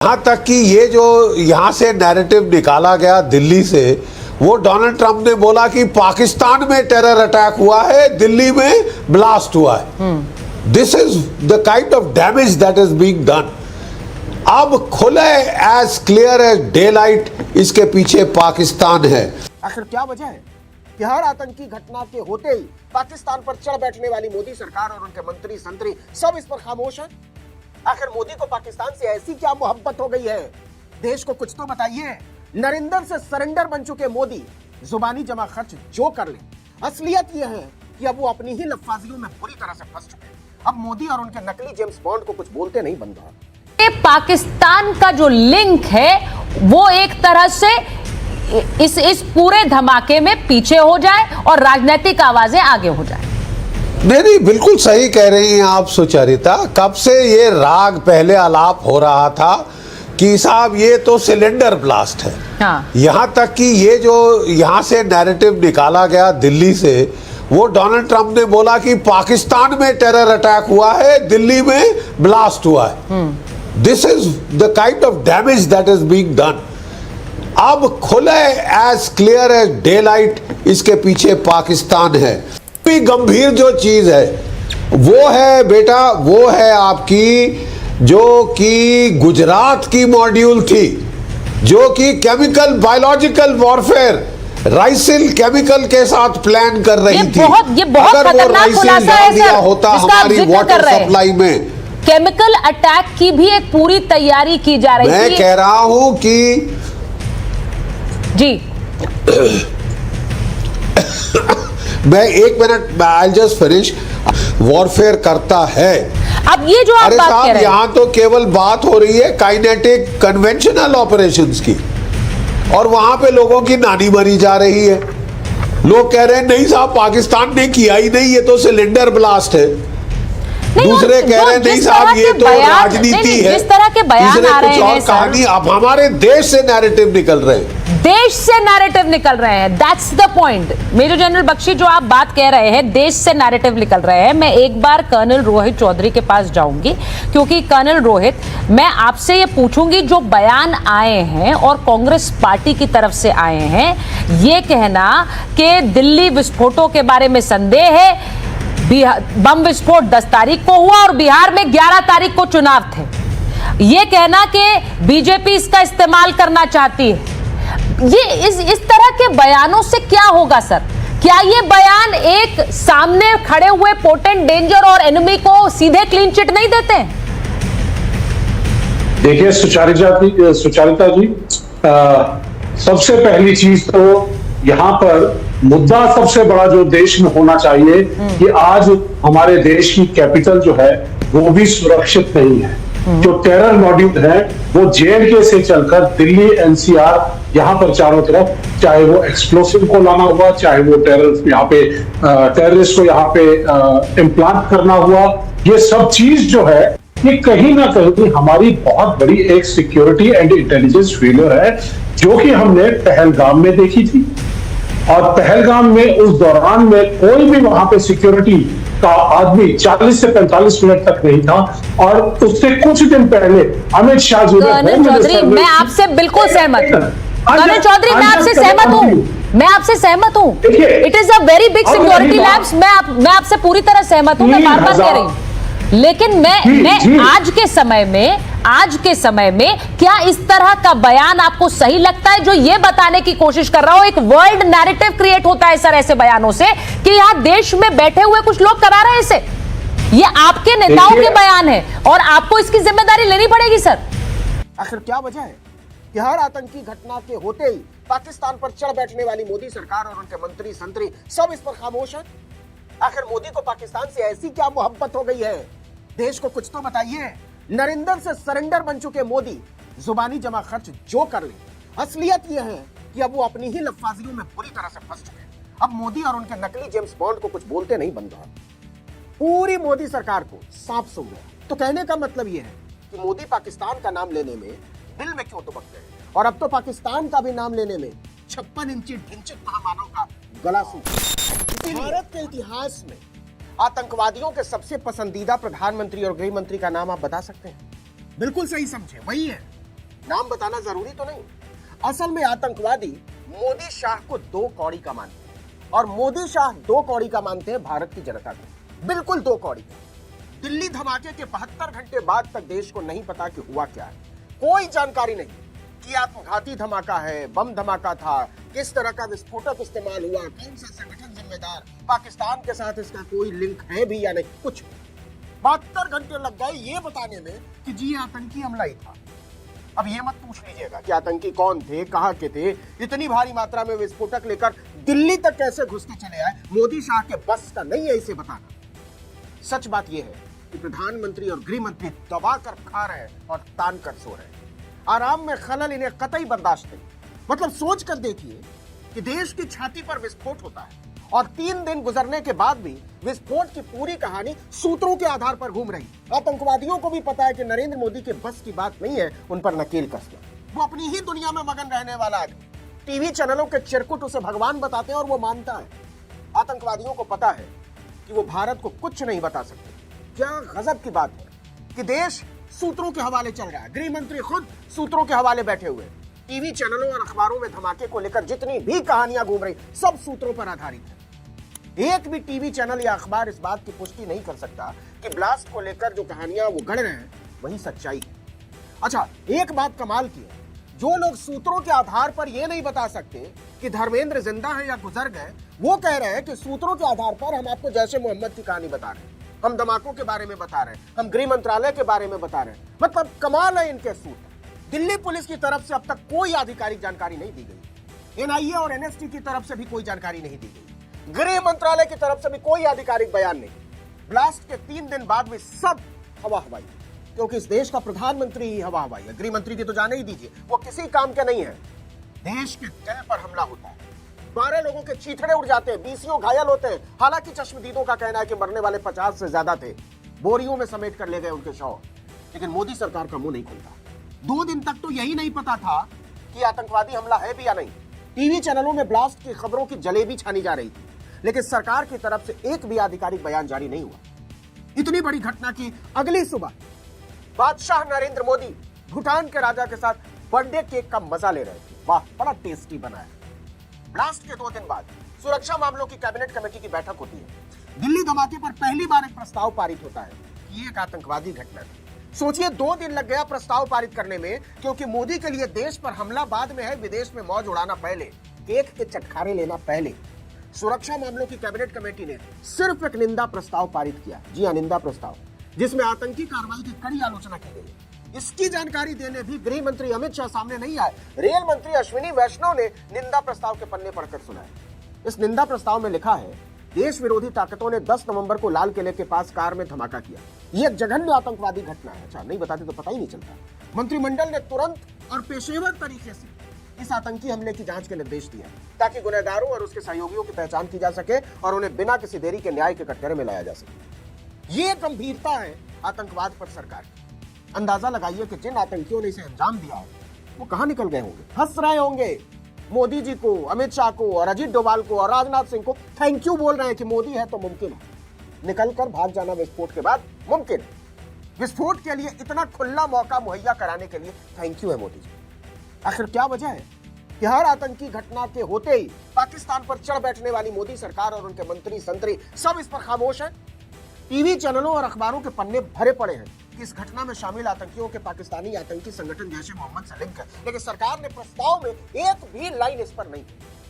यहाँ तक कि ये जो यहाँ से नैरेटिव निकाला गया दिल्ली से, वो डोनाल्ड ट्रंप ने बोला कि पाकिस्तान में टेरर अटैक हुआ है, दिल्ली में ब्लास्ट हुआ है। This is the kind of damage that is being done. अब खुले as clear as daylight इसके पीछे पाकिस्तान है। आखिर क्या वजह है कि हर आतंकी घटना के होते ही पाकिस्तान पर चढ़ बैठने वाली मोदी सरकार और उनके मंत्री संतरी सब इस पर खामोश हैं? आखिर मोदी को पाकिस्तान से ऐसी क्या मोहब्बत हो गई है? देश को कुछ तो बताइए। नरेंद्र से सरेंडर बन चुके मोदी जुबानी जमा खर्च जो कर ले, असलियत यह है कि अब वो अपनी ही लफ्फाजियों में बुरी तरह से फंस चुके हैं। अब मोदी और उनके नकली जेम्स बॉन्ड को कुछ बोलते नहीं बन रहा। पाकिस्तान का जो लिंक है वो एक तरह से इस पूरे धमाके में पीछे हो जाए और राजनीतिक आवाजें आगे हो जाए। नहीं, बिल्कुल सही कह रही हैं आप सुचरिता। कब से ये राग पहले आलाप हो रहा था कि साहब ये तो सिलेंडर ब्लास्ट है। हाँ। यहाँ तक कि ये जो यहाँ से नैरेटिव निकाला गया दिल्ली से, वो डोनाल्ड ट्रंप ने बोला कि पाकिस्तान में टेरर अटैक हुआ है, दिल्ली में ब्लास्ट हुआ है। This is the kind of damage that is being done. अब खुले as clear as daylight इसके पीछे पाकिस्तान है। गंभीर जो चीज है वो है बेटा, वो है आपकी जो कि गुजरात की मॉड्यूल थी, जो कि केमिकल बायोलॉजिकल वॉरफेयर राइसिल केमिकल के साथ प्लान कर रही थी। ये बहुत अगर वो राइसिल डाल दिया होता हमारी वाटर सप्लाई में, केमिकल अटैक की भी एक पूरी तैयारी की जा रही थी। मैं कह रहा हूं कि जी मैं एक minute, I just finish. Warfare करता है। अब ये जो आप बात कह रहे हैं, यहां तो केवल बात हो रही है काइनेटिक कन्वेंशनल ऑपरेशंस की, और वहां पे लोगों की नानी मरी जा रही है। लोग कह रहे हैं नहीं साहब पाकिस्तान ने किया ही नहीं, ये तो सिलेंडर ब्लास्ट है। दूसरे कह रहे हैं नहीं साहब ये तो राजनीति है। जिस तरह के बयान आ रहे हैं कहानी अब हमारे देश से नैरेटिव निकल रहे हैं, देश से नैरेटिव निकल रहे हैं। That's the point. Major general Bakshi, जो आप बात कह रहे हैं देश से नैरेटिव निकल रहे हैं, मैं एक बार कर्नल रोहित चौधरी के पास जाऊंगी, क्योंकि कर्नल रोहित, मैं आपसे ये पूछूंगी जो बयान आए हैं और कांग्रेस पार्टी की तरफ से आए हैं, ये कहना कि दिल्ली विस्फोटों के बारे में संदेह है, बम विस्फोट 10 तारीख को हुआ और बिहार में 11 तारीख को चुनाव थे, ये कहना कि बीजेपी इसका इस्तेमाल करना चाहती है, ये इस तरह के बयानों से क्या होगा सर? क्या ये बयान एक सामने खड़े हुए पोटेंट डेंजर और एनिमी को सीधे क्लीन चिट नहीं देते? देखिए सुचारिता जी, सबसे पहली चीज तो यहाँ पर मुद्दा सबसे बड़ा जो देश में होना चाहिए कि आज हमारे देश की कैपिटल जो है वो भी सुरक्षित नहीं है। जो टेरर मॉड्यूल है वो जेएनके से चलकर दिल्ली एनसीआर यहाँ पर चारों तरफ, चाहे वो एक्सप्लोसिव को लाना हुआ, चाहे वो टेररिस्ट को यहाँ पे इम्प्लांट करना हुआ, ये सब चीज जो है ये कहीं ना कहीं हमारी बहुत बड़ी एक सिक्योरिटी एंड इंटेलिजेंस फेलियर है, जो कि हमने पहलगाम में देखी थी। और पहलगाम में उस दौरान में कोई भी वहां पे सिक्योरिटी का आदमी 40 से 45 मिनट तक नहीं था, और उससे कुछ दिन पहले अमित शाह जी ने, चौधरी मैं आपसे बिल्कुल सहमत हूँ। कर्नल चौधरी मैं आपसे सहमत हूँ, मैं आपसे सहमत हूँ। It is a very big security labs. मैं आपसे पूरी तरह सहमत हूँ, मैं बार बार कह रही हूँ। लेकिन मैं आज के समय में क्या इस तरह का बयान आपको सही लगता है, जो ये बताने की कोशिश कर रहा हो, एक वर्ल्ड नैरेटिव क्रिएट होता है सर ऐसे बयानों से, कि यहाँ देश में बैठे हुए कुछ लोग करा रहे हैं इसे? ये आपके नेताओं के बयान है और आपको इसकी जिम्मेदारी लेनी पड़ेगी सर। आखिर क्या वजह है कि हर आतंकी घटना के होते ही पाकिस्तान पर चढ़ बैठने वाली मोदी सरकार और उनके मंत्री संतरी सब इस पर खामोश हैं? आखिर मोदी को पाकिस्तान से ऐसी क्या मोहब्बत हो गई है? देश को कुछ तो बताइए। नरेंद्र से सरेंडर बन चुके मोदी जुबानी जमा खर्च जो कर ले, असलियत यह है कि अब वो अपनी ही लफ्फाजियों में बुरी तरह से फंस चुके हैं। अब मोदी और उनके नकली जेम्स बॉन्ड को कुछ बोलते नहीं बन रहा। पूरी मोदी सरकार को सांप सूंघ गया। तो कहने का मतलब यह है कि मोदी पाकिस्तान का नाम लेने में दिल में क्यों दुबक गए, और अब तो पाकिस्तान का भी नाम लेने में 56 इंची ढिंचित महामानव का गला सूख। भारत के इतिहास में आतंकवादियों के सबसे पसंदीदा प्रधानमंत्री और गृह मंत्री का नाम आप बता सकते हैं? बिल्कुल सही समझे, वही है नाम बताना जरूरी तो नहीं। असल में आतंकवादी मोदी शाह को दो कौड़ी का मानते हैं, और मोदी शाह दो कौड़ी का मानते हैं भारत की जनता को, बिल्कुल दो कौड़ी का। दिल्ली धमाके के 72 घंटे बाद तक देश को नहीं पता कि हुआ क्या है, कोई जानकारी नहीं कि आत्मघाती धमाका है, बम धमाका था, किस तरह का विस्फोटक इस्तेमाल हुआ, कौन सा संगठन जिम्मेदार, पाकिस्तान के साथ इसका कोई लिंक है भी या नहीं, कुछ 72 घंटे लग गए ये बताने में कि जी आतंकी हमला ही था। अब ये मत पूछ लीजिएगा कि आतंकी कौन थे, कहां के थे, इतनी भारी मात्रा में विस्फोटक लेकर दिल्ली तक कैसे घुसते चले आए, मोदी शाह के बस का नहीं है इसे बताना। सच बात यह है कि प्रधानमंत्री और गृह मंत्री दबा कर खा रहे हैं और तान कर सो रहे हैं। आराम में खलल इन्हें कतई बर्दाश्त नहीं। मतलब सोच कर देखिए कि देश की छाती पर विस्फोट होता है और 3 दिन गुजरने के बाद भी विस्फोट की पूरी कहानी सूत्रों के आधार पर घूम रही। आतंकवादियों को भी पता है कि नरेंद्र मोदी के बस की बात नहीं है उन पर नकेल कसना। वो अपनी ही दुनिया में मगन रहने वाला आदमी, टीवी चैनलों के चिरकुट उसे भगवान बताते हैं और वो मानता है। आतंकवादियों को पता है कि वो भारत को कुछ नहीं बता सकते। क्या गजब की बात है कि देश सूत्रों के हवाले चल रहा है, गृह मंत्री खुद सूत्रों के हवाले बैठे हुए, टीवी चैनलों और अखबारों में धमाके को लेकर जितनी भी कहानियां घूम रही सब सूत्रों पर आधारित है। एक भी टीवी चैनल या अखबार इस बात की पुष्टि नहीं कर सकता कि ब्लास्ट को लेकर जो कहानियां वो गढ़ रहे हैं वही सच्चाई है। अच्छा, एक बात कमाल की है, जो लोग सूत्रों के आधार पर यह नहीं बता सकते कि धर्मेंद्र जिंदा है या गुजर गए, वो कह रहे हैं कि सूत्रों के आधार पर हम आपको जैसे मोहम्मद की कहानी बता रहे हैं, हम धमाकों के बारे में बता रहे हैं, हम गृह मंत्रालय के बारे में बता रहे हैं। मतलब कमाल है इनके सूत्र। दिल्ली पुलिस की तरफ से अब तक कोई आधिकारिक जानकारी नहीं दी गई, एनआईए और एनएसटी की तरफ से भी कोई जानकारी नहीं दी गई, गृह मंत्रालय की तरफ से भी कोई आधिकारिक बयान नहीं। ब्लास्ट के 3 दिन बाद भी सब हवा हवाई, क्योंकि इस देश का प्रधानमंत्री ही हवा हवाई है। गृह मंत्री की तो जाने ही दीजिए, वो किसी काम के नहीं है। देश के दिल पर हमला होता है, 12 लोगों के चीथड़े उड़ जाते हैं, 20 घायल होते हैं। हालांकि चश्मदीदों का कहना है कि मरने वाले 50 से ज्यादा थे, बोरियों में समेट कर ले गए उनके शव। लेकिन मोदी सरकार का मुंह नहीं खुलता। 2 दिन तक तो यही नहीं पता था कि आतंकवादी हमला है भी या नहीं। टीवी चैनलों में ब्लास्ट की खबरों की जलेबी छानी जा रही थी, लेकिन सरकार की तरफ से एक भी आधिकारिक बयान जारी नहीं हुआ। इतनी बड़ी घटना की अगली सुबह बादशाह नरेंद्र मोदी भूटान के राजा के साथ बर्थडे केक का मजा ले रहे थे। वाह, बड़ा टेस्टी बना है। ब्लास्ट के 2 दिन बाद सुरक्षा मामलों की कैबिनेट कमेटी की बैठक होती है। दिल्ली धमाके पर पहली बार एक प्रस्ताव पारित होता है कि एक आतंकवादी घटना थी। सोचिए, 2 दिन लग गया प्रस्ताव पारित करने में, क्योंकि मोदी के लिए देश पर हमला बाद में है, विदेश में मौज उड़ाना पहले, केक के चटखारे लेना पहले। सुरक्षा मामलों की कैबिनेट कमेटी ने सिर्फ एक निंदा प्रस्ताव पारित किया। जी हां, निंदा प्रस्ताव, जिसमें आतंकी कार्रवाई की कड़ी आलोचना की गई। इसकी जानकारी देने भी गृह मंत्री अमित शाह सामने नहीं आए। रेल मंत्री अश्विनी वैष्णव ने निंदा प्रस्ताव के पन्ने पढ़कर सुनाए। इस निंदा प्रस्ताव में लिखा है, देश विरोधी ताकतों ने 10 नवंबर को लाल किले के पास कार में धमाका किया। यह एक जघन्य आतंकवादी घटना है। अच्छा, नहीं बताते तो पता ही नहीं चलता। मंत्रिमंडल ने तुरंत और पेशेवर तरीके से इस आतंकी हमले की जांच के निर्देश दिए, ताकि गुनहगारों और उसके सहयोगियों की पहचान की जा सके और उन्हें बिना किसी देरी के न्याय के कटघरे में लाया जा सके। ये गंभीरता है आतंकवाद पर सरकार की। अंदाजा लगाइए कि जिन आतंकियों ने इसे अंजाम दिया है वो कहां निकल गए होंगे। हंस रहे होंगे मोदी जी को, अमित शाह को और अजीत डोभाल को और राजनाथ सिंह को थैंक यू बोल रहे हैं कि मोदी है तो मुमकिन है। निकलकर भाग जाना विस्फोट के बाद मुमकिन है। विस्फोट के लिए इतना खुला मौका मुहैया कराने के लिए थैंक यू है मोदी जी। आखिर क्या वजह है कि हर आतंकी घटना के होते ही पाकिस्तान पर चढ़ बैठने वाली मोदी सरकार और उनके मंत्री संतरी सब इस पर खामोश है। टीवी चैनलों और अखबारों के पन्ने भरे पड़े हैं कि इस घटना में शामिल आतंकियों के पाकिस्तानी आतंकी संगठन जैसे मोहम्मद से लिंक है, लेकिन सरकार ने प्रस्ताव में एक भी लाइन इस पर नहीं की।